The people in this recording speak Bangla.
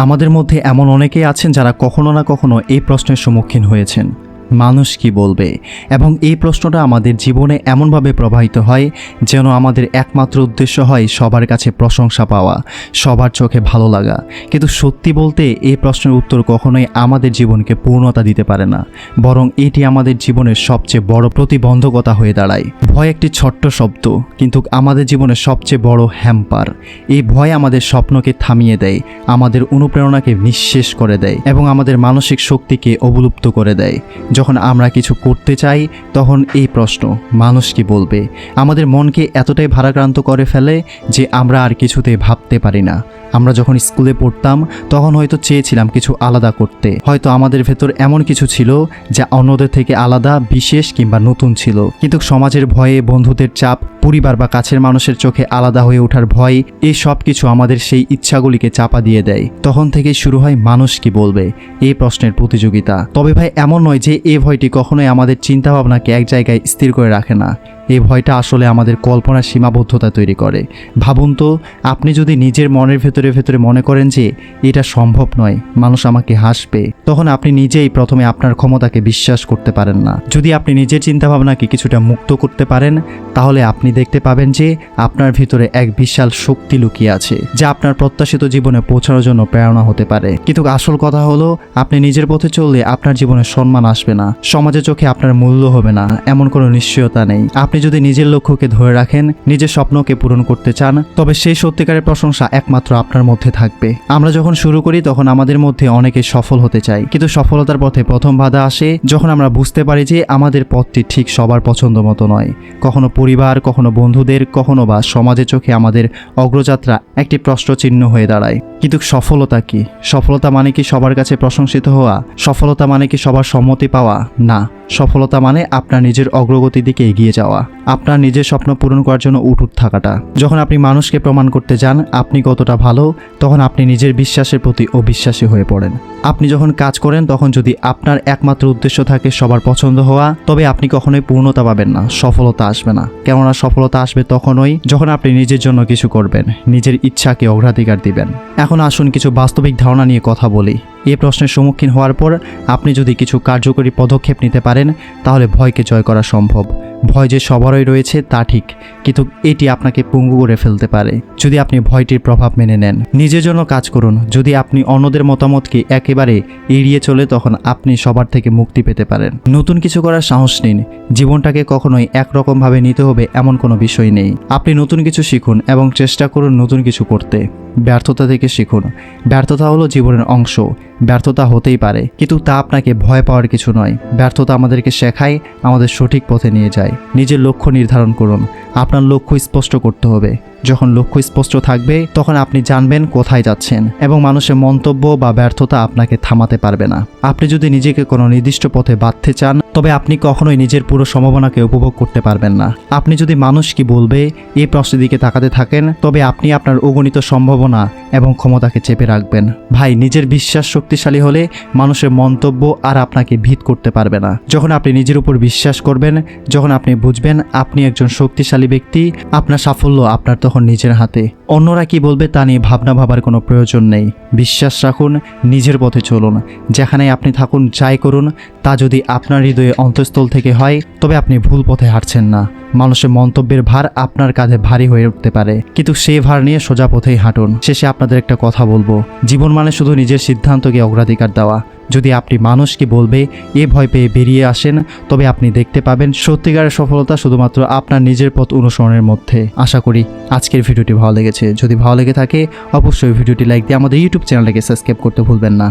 আমাদের মধ্যে এমন অনেকেই আছেন যারা কখনো না কখনো এই প্রশ্নের সম্মুখীন হয়েছেন, মানুষ কি বলবে। এবং এই প্রশ্নটা আমাদের জীবনে এমনভাবে প্রবাহিত হয় যেন আমাদের একমাত্র উদ্দেশ্য হয় সবার কাছে প্রশংসা পাওয়া, সবার চোখে ভালো লাগা। কিন্তু সত্যি বলতে এই প্রশ্নের উত্তর কখনোই আমাদের জীবনকে পূর্ণতা দিতে পারে না, বরং এটি আমাদের জীবনের সবচেয়ে বড় প্রতিবন্ধকতা হয়ে দাঁড়ায়। ভয় একটি ছোট্ট শব্দ, কিন্তু আমাদের জীবনের সবচেয়ে বড় হ্যাম্পার। এই ভয় আমাদের স্বপ্নকে থামিয়ে দেয়, আমাদের অনুপ্রেরণাকে নিঃশেষ করে দেয় এবং আমাদের মানসিক শক্তিকে অবলুপ্ত করে দেয়। যখন আমরা কিছু করতে চাই তখন এই প্রশ্ন, মানুষ কি বলবে, আমাদের মনকে এতটাই ভারাক্রান্ত করে ফেলে যে আমরা আর কিছুতেই ভাবতে পারি না। আমরা যখন স্কুলে পড়তাম তখন হয়তো চেয়েছিলাম কিছু আলাদা করতে, হয়তো আমাদের ভেতর এমন কিছু ছিল যা অন্যদের থেকে আলাদা, বিশেষ কিংবা নতুন ছিল। কিন্তু সমাজের ভয়ে, বন্ধুদের চাপ, পরিবার বা কাছের মানুষের চোখে আলাদা হয়ে ওঠার ভয়, এই সব কিছু আমাদের সেই ইচ্ছাগুলিকে চাপা দিয়ে দেয়। তখন থেকেই শুরু হয় মানুষ কি বলবে এই প্রশ্নের প্রতিযোগিতা। তবে ভাই, এমন নয় যে এই ভয়টি কখনোই আমাদের চিন্তাভাবনাকে এক জায়গায় স্থির করে রাখে না। এই ভয়টা আসলে আমাদের কল্পনার সীমাবদ্ধতা তৈরি করে। ভাবুন তো, আপনি যদি নিজের মনের ভেতরে মনে করেন যে এটা সম্ভব নয়, মানুষ আমাকে হাসবে, তখন আপনি নিজেই প্রথমে আপনার ক্ষমতাকে বিশ্বাস করতে পারেন না। যদি আপনি নিজের চিন্তাভাবনাকে কিছুটা মুক্ত করতে পারেন, তাহলে আপনি দেখতে পাবেন যে আপনার ভিতরে এক বিশাল শক্তি লুকিয়ে আছে, যা আপনার প্রত্যাশিত জীবনে পৌঁছানোর জন্য প্রেরণা হতে পারে। কিন্তু আসল কথা হলো, আপনি নিজের পথে চললে আপনার জীবনে সম্মান আসবে না, সমাজের চোখে আপনার মূল্য হবে না, এমন কোনো নিশ্চয়তা নেই। আপনি যদি নিজের লক্ষ্যকে ধরে রাখেন, নিজের স্বপ্নকে পূরণ করতে চান, তবে সেই সত্যিকারের প্রশংসা একমাত্র আপনার মধ্যে থাকবে। আমরা যখন শুরু করি তখন আমাদের মধ্যে অনেকে সফল হতে চায়, কিন্তু সফলতার পথে প্রথম বাধা আসে যখন আমরা বুঝতে পারি যে আমাদের পথটি ঠিক সবার পছন্দ মতো নয়। কখনো পরিবার, কখনো বন্ধুদের, কখনো বা সমাজের চোখে আমাদের অগ্রযাত্রা একটি প্রশ্নচিহ্ন হয়ে দাঁড়ায়। কিন্তু সফলতা কি? সফলতা মানে কি সবার কাছে প্রশংসিত হওয়া? সফলতা মানে কি সবার সম্মতি পাওয়া? না, সফলতা মানে আপনার নিজের অগ্রগতির দিকে এগিয়ে যাওয়া, আপনার নিজের স্বপ্ন পূরণ করার জন্য উঠুট থাকাটা। যখন আপনি মানুষকে প্রমাণ করতে যান আপনি কতটা ভালো, তখন আপনি নিজের বিশ্বাসের প্রতি অবিশ্বাসী হয়ে পড়েন। আপনি যখন কাজ করেন তখন যদি আপনার একমাত্র উদ্দেশ্য থাকে সবার পছন্দ হওয়া, তবে আপনি কখনোই পূর্ণতা পাবেন না, সফলতা আসবে না। কেননা সফলতা আসবে তখনই যখন আপনি নিজের জন্য কিছু করবেন, নিজের ইচ্ছাকে অগ্রাধিকার দিবেন। এখন আসুন কিছু বাস্তবিক ধারণা নিয়ে কথা বলি। এই প্রশ্নের সম্মুখীন হওয়ার পর আপনি যদি কিছু কার্যকরী পদক্ষেপ নিতে পারেন, তাহলে ভয়কে জয় করা সম্ভব। ভয় যে সবারই রয়েছে তা ঠিক, কিন্তু এটি আপনাকে পঙ্গু করে ফেলতে পারে যদি আপনি ভয়টির প্রভাব মেনে নেন। নিজের জন্য কাজ করুন। যদি আপনি অন্যদের মতামতকে একেবারে এড়িয়ে চলে, তখন আপনি সবার থেকে মুক্তি পেতে পারেন। নতুন কিছু করার সাহস নিন। জীবনটাকে কখনোই একরকমভাবে নিতে হবে এমন কোনো বিষয় নেই। আপনি নতুন কিছু শিখুন এবং চেষ্টা করুন নতুন কিছু করতে। ব্যর্থতা থেকে শিখুন। ব্যর্থতা হলো জীবনের অংশ। ব্যর্থতা হতেই পারে, কিন্তু তা আপনাকে ভয় পাওয়ার কিছু নয়। ব্যর্থতা আমাদেরকে শেখায়, আমাদের সঠিক পথে নিয়ে যায়। নিজের লক্ষ্য নির্ধারণ করুন। আপনার লক্ষ্য স্পষ্ট করতে হবে। যখন লক্ষ্য স্পষ্ট থাকবে তখন আপনি জানবেন কোথায় যাচ্ছেন, এবং মানুষের মন্তব্য বা ব্যর্থতা আপনাকে থামাতে পারবে না। আপনি যদি নিজেকে কোনো নির্দিষ্ট পথে বাঁধতে চান, তবে আপনি কখনোই নিজের পুরো সম্ভাবনাকে উপভোগ করতে পারবেন না। আপনি যদি মানুষ কি বলবে এই প্রশ্নের দিকে তাকাতে থাকেন, তবে আপনি আপনার অগণিত সম্ভাবনা এবং ক্ষমতাকে চেপে রাখবেন। ভাই, নিজের বিশ্বাস শক্তিশালী হলে মানুষের মন্তব্য আর আপনাকে ভীত করতে পারবে না। যখন আপনি নিজের উপর বিশ্বাস করবেন, যখন আপনি বুঝবেন আপনি একজন শক্তিশালী ব্যক্তি, আপনার সাফল্য আপনার তখন নিজের হাতে। অন্যরা কি বলবে তা নিয়ে ভাবার কোনো প্রয়োজন নেই। বিশ্বাস রাখুন, নিজের পথে চলুন। যেখানে আপনি থাকুন, যাই করুন, তা যদি আপনার হৃদয়ে অন্তঃস্থল থেকে হয়, তবে আপনি ভুল পথে হাঁটছেন না। মানুষের মন্তব্যের ভার আপনার কাঁধে ভারী হয়ে উঠতে পারে, কিন্তু সেই ভার নিয়ে সোজা পথেই হাঁটুন। শেষে আপনাদের একটা কথা বলবো, জীবন মানে শুধু নিজের সিদ্ধান্তকে অগ্রাধিকার দেওয়া। যদি আপনি মানুষ কি বলবে এ ভয় পেয়ে বেরিয়ে আসেন, তবে আপনি দেখতে পাবেন সত্যিকারের সফলতা শুধুমাত্র আপনার নিজের পথ অনুসরণের মধ্যে। আশা করি আজকের ভিডিওটি ভালো লেগেছে। যদি ভালো লেগে থাকে অবশ্যই ভিডিওটি লাইক দিয়ে আমাদের ইউটিউব চ্যানেলটাকে সাবস্ক্রাইব করতে ভুলবেন না।